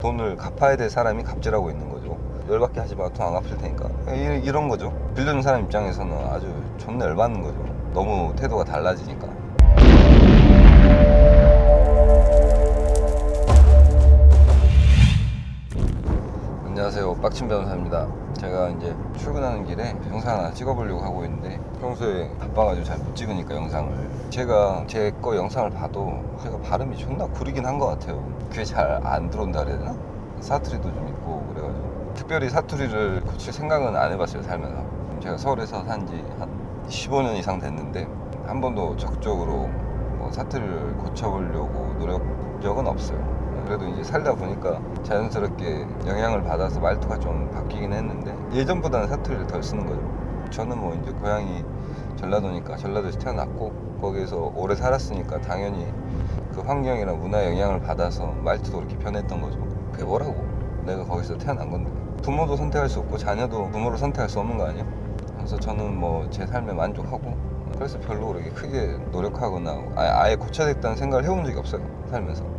돈을 갚아야 될 사람이 갑질하고 있는 거죠. 열받게 하지 마, 돈 안 갚을 테니까. 이런 거죠. 빌려준 사람 입장에서는 아주 존나 열받는 거죠. 너무 태도가 달라지니까. 안녕하세요, 빡친 변호사입니다. 제가 이제 출근하는 길에 영상 하나 찍어보려고 하고 있는데, 평소에 바빠가지고 잘 못 찍으니까 영상을, 제가 제 거 영상을 봐도 제가 발음이 존나 구리긴 한 것 같아요. 귀에 잘 안 들어온다 그래야 되나? 사투리도 좀 있고 그래가지고 특별히 사투리를 고칠 생각은 안 해봤어요, 살면서. 제가 서울에서 산지 한 15년 이상 됐는데 한 번도 적극적으로 뭐 사투리를 고쳐보려고 노력 적은 없어요. 그래도 이제 살다 보니까 자연스럽게 영향을 받아서 말투가 좀 바뀌긴 했는데, 예전보다는 사투리를 덜 쓰는 거죠. 저는 뭐 이제 고향이 전라도니까, 전라도에서 태어났고 거기에서 오래 살았으니까 당연히 그 환경이나 문화 영향을 받아서 말투도 그렇게 변했던 거죠. 그게 뭐라고? 내가 거기서 태어난 건데. 부모도 선택할 수 없고 자녀도 부모를 선택할 수 없는 거 아니에요? 그래서 저는 뭐 제 삶에 만족하고, 그래서 별로 그렇게 크게 노력하거나 아예 고쳐야겠다는 생각을 해본 적이 없어요, 살면서.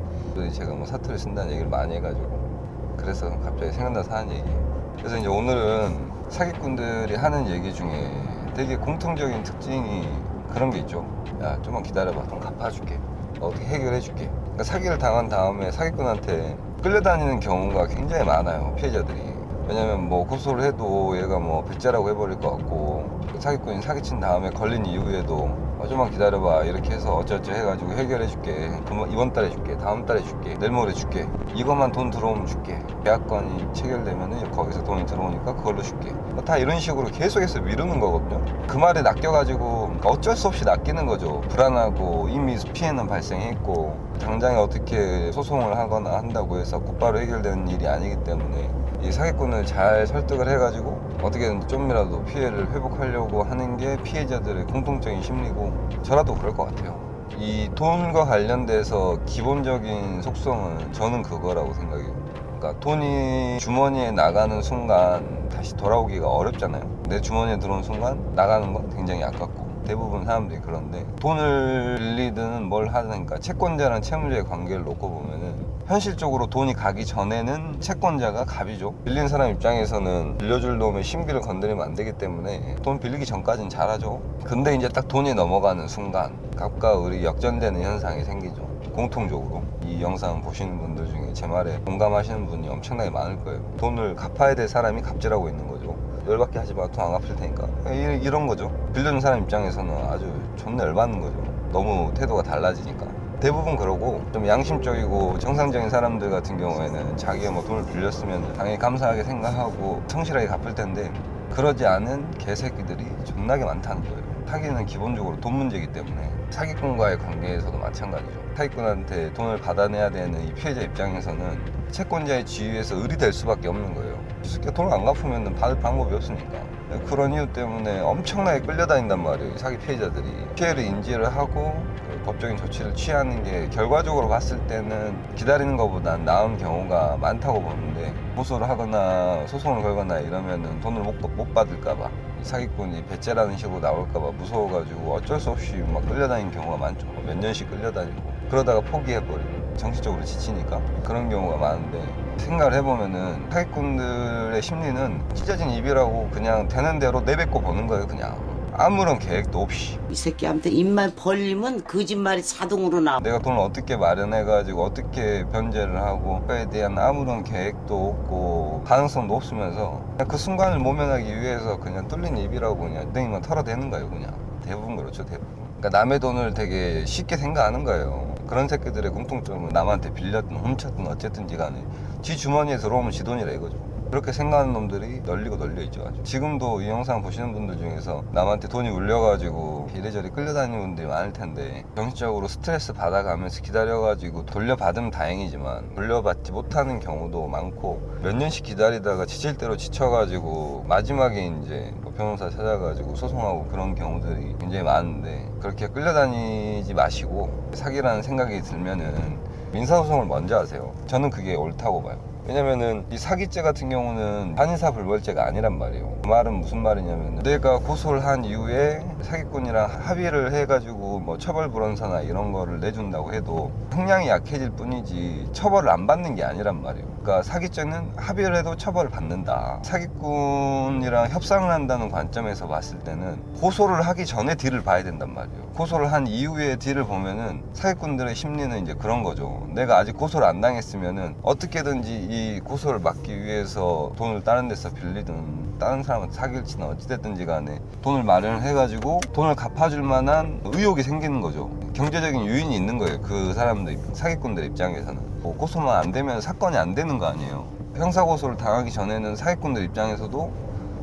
제가 뭐 사투리 쓴다는 얘기를 많이 해가지고 그래서 갑자기 생각나서 하는 얘기예요. 그래서 이제 오늘은 사기꾼들이 하는 얘기 중에 되게 공통적인 특징이 그런 게 있죠. 야, 좀만 기다려봐, 돈 갚아줄게, 어떻게 해결해줄게. 그러니까 사기를 당한 다음에 사기꾼한테 끌려다니는 경우가 굉장히 많아요, 피해자들이. 왜냐면 뭐 고소를 해도 얘가 뭐 배째라고 해버릴 것 같고, 사기꾼이 사기친 다음에 걸린 이후에도 좀만 기다려봐 이렇게 해서 어쩌저쩌 해가지고 해결해줄게, 이번 달에 줄게, 다음 달에 줄게, 내일 모레 줄게, 이것만 돈 들어오면 줄게, 계약건이 체결되면은 거기서 돈이 들어오니까 그걸로 줄게, 다 이런 식으로 계속해서 미루는 거거든요. 그 말에 낚여가지고 어쩔 수 없이 낚이는 거죠. 불안하고 이미 피해는 발생했고 당장에 어떻게 소송을 하거나 한다고 해서 곧바로 해결되는 일이 아니기 때문에 이 사기꾼을 잘 설득을 해가지고 어떻게든 좀이라도 피해를 회복하려고 하는 게 피해자들의 공통적인 심리고, 저라도 그럴 것 같아요. 이 돈과 관련돼서 기본적인 속성은 저는 그거라고 생각해요. 그러니까 돈이 주머니에 나가는 순간 다시 돌아오기가 어렵잖아요. 내 주머니에 들어온 순간 나가는 건 굉장히 아깝고, 대부분 사람들이 그런데, 돈을 빌리든 뭘 하든가 채권자랑 채무자의 관계를 놓고 보면은 현실적으로 돈이 가기 전에는 채권자가 갑이죠. 빌린 사람 입장에서는 빌려줄 놈의 신비를 건드리면 안 되기 때문에 돈 빌리기 전까지는 잘하죠. 근데 이제 딱 돈이 넘어가는 순간 갑과 을이 역전되는 현상이 생기죠. 공통적으로 이 영상 보시는 분들 중에 제 말에 공감하시는 분이 엄청나게 많을 거예요. 돈을 갚아야 될 사람이 갑질하고 있는 거죠. 열받게 하지 마, 돈 안 갚을 테니까. 이런 거죠. 빌려준 사람 입장에서는 아주 존나 열받는 거죠. 너무 태도가 달라지니까. 대부분 그러고, 좀 양심적이고 정상적인 사람들 같은 경우에는 자기가 뭐 돈을 빌렸으면 당연히 감사하게 생각하고 성실하게 갚을 텐데, 그러지 않은 개새끼들이 존나게 많다는 거예요. 사기는 기본적으로 돈 문제이기 때문에. 사기꾼과의 관계에서도 마찬가지죠. 사기꾼한테 돈을 받아내야 되는 이 피해자 입장에서는 채권자의 지위에서 을이 될 수밖에 없는 거예요. 쉽게 돈을 안 갚으면 받을 방법이 없으니까. 그런 이유 때문에 엄청나게 끌려다닌단 말이에요, 사기 피해자들이. 피해를 인지를 하고 법적인 조치를 취하는 게 결과적으로 봤을 때는 기다리는 것보단 나은 경우가 많다고 보는데, 고소를 하거나 소송을 걸거나 이러면은 돈을 못 받을까봐, 사기꾼이 배째라는 식으로 나올까봐 무서워가지고 어쩔 수 없이 막 끌려다니는 경우가 많죠. 몇 년씩 끌려다니고 그러다가 포기해버리고, 정신적으로 지치니까. 그런 경우가 많은데, 생각을 해보면은 사기꾼들의 심리는 찢어진 입이라고 그냥 되는 대로 내뱉고 보는 거예요. 그냥 아무런 계획도 없이. 이 새끼한테 입만 벌리면 거짓말이 자동으로 나와. 내가 돈을 어떻게 마련해가지고 어떻게 변제를 하고, 그에 대한 아무런 계획도 없고 가능성도 없으면서 그냥 그 순간을 모면하기 위해서 그냥 뚫린 입이라고 그냥 땡이만 털어대는 거예요. 그냥 대부분 그렇죠, 대부분. 그러니까 남의 돈을 되게 쉽게 생각하는 거예요. 그런 새끼들의 공통점은 남한테 빌렸든 훔쳤든 어쨌든지 간에 지 주머니에 들어오면 지 돈이라 이거죠. 그렇게 생각하는 놈들이 널리고 널려있죠. 아주. 지금도 이 영상 보시는 분들 중에서 남한테 돈이 울려가지고 이래저래 끌려다니는 분들이 많을 텐데, 정신적으로 스트레스 받아가면서 기다려가지고 돌려받으면 다행이지만 돌려받지 못하는 경우도 많고, 몇 년씩 기다리다가 지칠 대로 지쳐가지고 마지막에 이제 뭐 변호사 찾아가지고 소송하고 그런 경우들이 굉장히 많은데, 그렇게 끌려다니지 마시고 사기라는 생각이 들면은 민사소송을 먼저 하세요. 저는 그게 옳다고 봐요. 왜냐면은 이 사기죄 같은 경우는 반의사불벌죄가 아니란 말이에요. 그 말은 무슨 말이냐면 내가 고소를 한 이후에 사기꾼이랑 합의를 해가지고 뭐 처벌불원서나 이런 거를 내준다고 해도 형량이 약해질 뿐이지 처벌을 안 받는 게 아니란 말이에요. 그러니까 사기죄는 합의를 해도 처벌을 받는다. 사기꾼이랑 협상을 한다는 관점에서 봤을 때는 고소를 하기 전에 딜을 봐야 된단 말이에요. 고소를 한 이후에 딜을 보면은 사기꾼들의 심리는 이제 그런 거죠. 내가 아직 고소를 안 당했으면은 어떻게든지 이 고소를 막기 위해서 돈을 다른 데서 빌리든 다른 사람한테 사기를 치든 어찌됐든지 간에 돈을 마련해가지고 돈을 갚아줄 만한 의욕이 생기는 거죠. 경제적인 유인이 있는 거예요. 그 사람들, 사기꾼들 입장에서는. 뭐 고소만 안 되면 사건이 안 되는 거 아니에요. 형사고소를 당하기 전에는 사기꾼들 입장에서도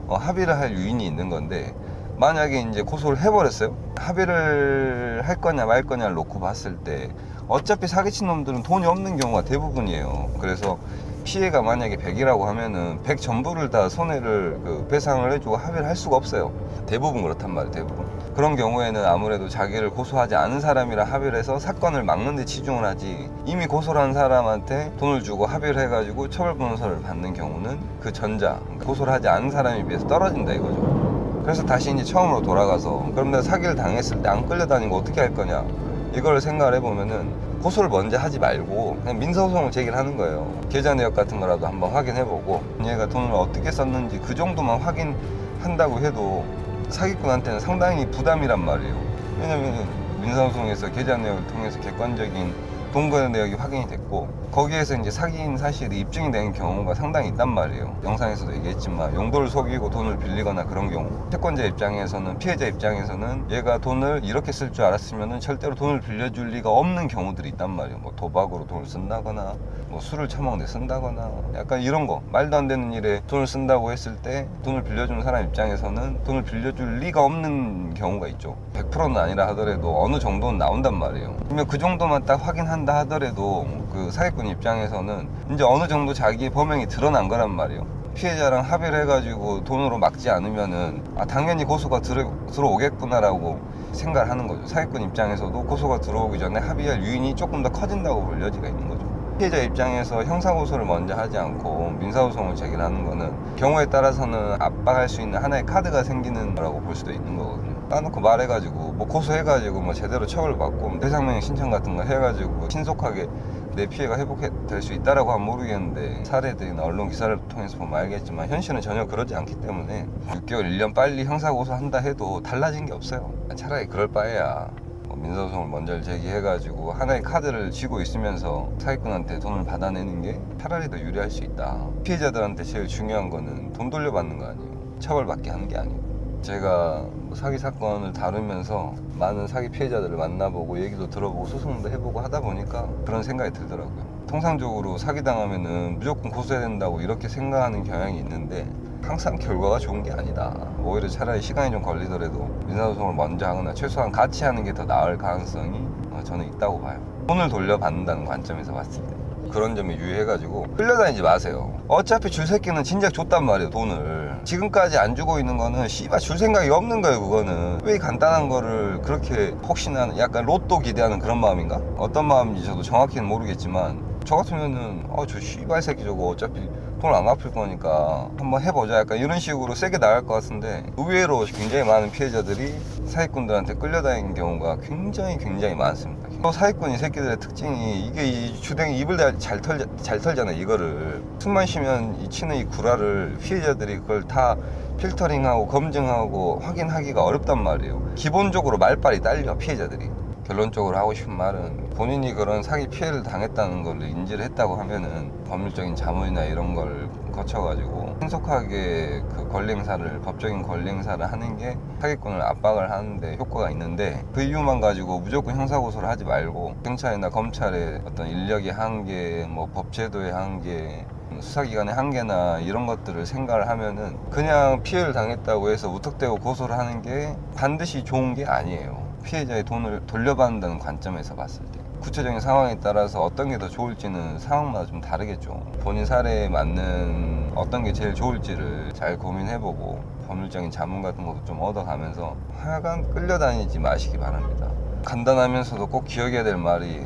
합의를 할 유인이 있는 건데, 만약에 이제 고소를 해버렸어요. 합의를 할 거냐 말 거냐를 놓고 봤을 때 어차피 사기친 놈들은 돈이 없는 경우가 대부분이에요. 그래서 피해가 만약에 100이라고 하면은 100 전부를 다 손해를 배상을 해주고 합의를 할 수가 없어요. 대부분 그렇단 말이에요. 대부분. 그런 경우에는 아무래도 자기를 고소하지 않은 사람이랑 합의를 해서 사건을 막는 데 치중을 하지, 이미 고소를 한 사람한테 돈을 주고 합의를 해가지고 처벌분원서를 받는 경우는 그 전자, 고소를 하지 않은 사람에 비해서 떨어진다 이거죠. 그래서 다시 이제 처음으로 돌아가서 그럼 내가 사기를 당했을 때 안 끌려다니고 어떻게 할 거냐, 이걸 생각을 해보면은 고소를 먼저 하지 말고 그냥 민사소송을 제기를 하는 거예요. 계좌 내역 같은 거라도 한번 확인해보고 얘가 돈을 어떻게 썼는지 그 정도만 확인한다고 해도 사기꾼한테는 상당히 부담이란 말이에요. 왜냐면 민사소송에서 계좌 내역을 통해서 객관적인 동거래 내역이 확인이 됐고 거기에서 이제 사기인 사실이 입증이 되는 경우가 상당히 있단 말이에요. 영상에서도 얘기했지만 용도를 속이고 돈을 빌리거나 그런 경우, 채권자 입장에서는, 피해자 입장에서는 얘가 돈을 이렇게 쓸 줄 알았으면 절대로 돈을 빌려줄 리가 없는 경우들이 있단 말이에요. 뭐 도박으로 돈을 쓴다거나 뭐 술을 처먹는 데 쓴다거나 약간 이런 거, 말도 안 되는 일에 돈을 쓴다고 했을 때 돈을 빌려주는 사람 입장에서는 돈을 빌려줄 리가 없는 경우가 있죠. 100%는 아니라 하더라도 어느 정도는 나온단 말이에요. 그러면 그 정도만 딱 확인한다 하더라도 그 사기꾼 입장에서는 이제 어느 정도 자기의 범행이 드러난 거란 말이에요. 피해자랑 합의를 해가지고 돈으로 막지 않으면은 당연히 고소가 들어오겠구나라고 생각을 하는 거죠. 사기꾼 입장에서도 고소가 들어오기 전에 합의할 유인이 조금 더 커진다고 볼 여지가 있는 거죠. 피해자 입장에서 형사고소를 먼저 하지 않고 민사소송을 제기를 하는 거는 경우에 따라서는 압박할 수 있는 하나의 카드가 생기는 거라고 볼 수도 있는 거거든요. 따놓고 말해가지고 뭐 고소해가지고 뭐 제대로 처벌받고 배상명령 신청 같은 거 해가지고 신속하게 내 피해가 회복될 수 있다라고 하면 모르겠는데, 사례들이나 언론 기사를 통해서 보면 알겠지만 현실은 전혀 그러지 않기 때문에 6개월, 1년 빨리 형사고소한다 해도 달라진 게 없어요. 차라리 그럴 바에야 민사소송을 먼저 제기해가지고 하나의 카드를 쥐고 있으면서 사기꾼한테 돈을 받아내는 게 차라리 더 유리할 수 있다. 피해자들한테 제일 중요한 거는 돈 돌려받는 거 아니에요. 처벌받게 하는 게 아니에요. 제가 사기 사건을 다루면서 많은 사기 피해자들을 만나보고 얘기도 들어보고 소송도 해보고 하다 보니까 그런 생각이 들더라고요. 통상적으로 사기당하면은 무조건 고소해야 된다고 이렇게 생각하는 경향이 있는데 항상 결과가 좋은 게 아니다. 오히려 차라리 시간이 좀 걸리더라도 민사소송을 먼저 하거나 최소한 같이 하는 게 더 나을 가능성이 저는 있다고 봐요. 돈을 돌려받는다는 관점에서 봤을 때 그런 점에 유의해가지고 끌려다니지 마세요. 어차피 줄 새끼는 진작 줬단 말이에요. 돈을 지금까지 안 주고 있는 거는 씨발 줄 생각이 없는 거예요. 그거는 왜 간단한 거를 그렇게 혹시나 약간 로또 기대하는 그런 마음인가? 어떤 마음인지 저도 정확히는 모르겠지만 저 같으면은 저 씨발 새끼 저거 어차피 돈을 안 갚을 거니까 한번 해보자, 약간 이런 식으로 세게 나갈 것 같은데, 의외로 굉장히 많은 피해자들이 사기꾼들한테 끌려다니는 경우가 굉장히 많습니다. 또 사기꾼 이 새끼들의 특징이 이게 이 주댕이 입을 잘 털잖아요. 이거를 숨만 쉬면 이 치는 이 구라를 피해자들이 그걸 다 필터링하고 검증하고 확인하기가 어렵단 말이에요. 기본적으로 말빨이 딸려, 피해자들이. 결론적으로 하고 싶은 말은, 본인이 그런 사기 피해를 당했다는 걸 인지를 했다고 하면은 법률적인 자문이나 이런 걸 거쳐가지고 신속하게 그 권리행사를, 법적인 권리행사를 하는 게 사기꾼을 압박을 하는데 효과가 있는데, 그 이유만 가지고 무조건 형사고소를 하지 말고 경찰이나 검찰의 어떤 인력의 한계, 뭐 법제도의 한계, 수사기관의 한계나 이런 것들을 생각을 하면은 그냥 피해를 당했다고 해서 무턱대고 고소를 하는 게 반드시 좋은 게 아니에요. 피해자의 돈을 돌려받는다는 관점에서 봤을 때 구체적인 상황에 따라서 어떤 게 더 좋을지는 상황마다 좀 다르겠죠. 본인 사례에 맞는 어떤 게 제일 좋을지를 잘 고민해보고 법률적인 자문 같은 것도 좀 얻어가면서 하여간 끌려다니지 마시기 바랍니다. 간단하면서도 꼭 기억해야 될 말이,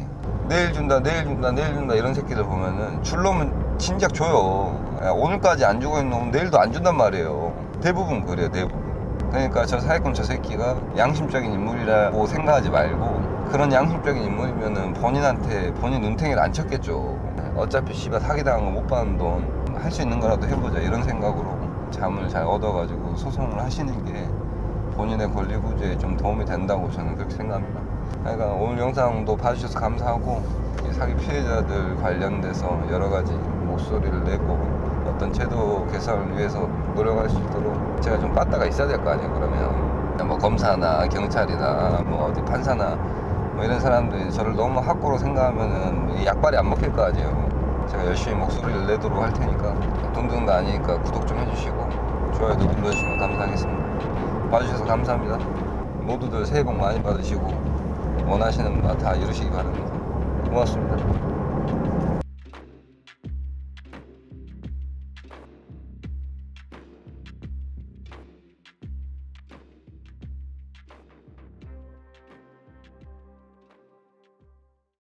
내일 준다 이런 새끼들 보면은 줄 놈은 진작 줘요. 야, 오늘까지 안 주고 있는 놈은 내일도 안 준단 말이에요. 대부분 그래요, 대부분. 그러니까 저 사기꾼 저 새끼가 양심적인 인물이라고 생각하지 말고, 그런 양심적인 인물이면은 본인한테 본인 눈탱이를 안 쳤겠죠. 어차피 씨발 사기당한 거 못 받는 돈 할 수 있는 거라도 해보자 이런 생각으로 잠을 잘 얻어가지고 소송을 하시는 게 본인의 권리 구제에 좀 도움이 된다고 저는 그렇게 생각합니다. 그러니까 오늘 영상도 봐주셔서 감사하고, 이 사기 피해자들 관련돼서 여러 가지 목소리를 내고 어떤 제도 개선을 위해서 노력할 수 있도록 제가 좀 빠따가 있어야 될 거 아니에요. 그러면 뭐 검사나 경찰이나 뭐 어디 판사나 뭐 이런 사람들이 저를 너무 학고로 생각하면은 이 약발이 안 먹힐 거 아니에요. 제가 열심히 목소리를 내도록 할 테니까 돈 드는 거 아니니까 구독 좀 해주시고 좋아요도 눌러주시면 감사하겠습니다. 봐주셔서 감사합니다. 모두들 새해 복 많이 받으시고 원하시는 바 다 이루시기 바랍니다. 고맙습니다.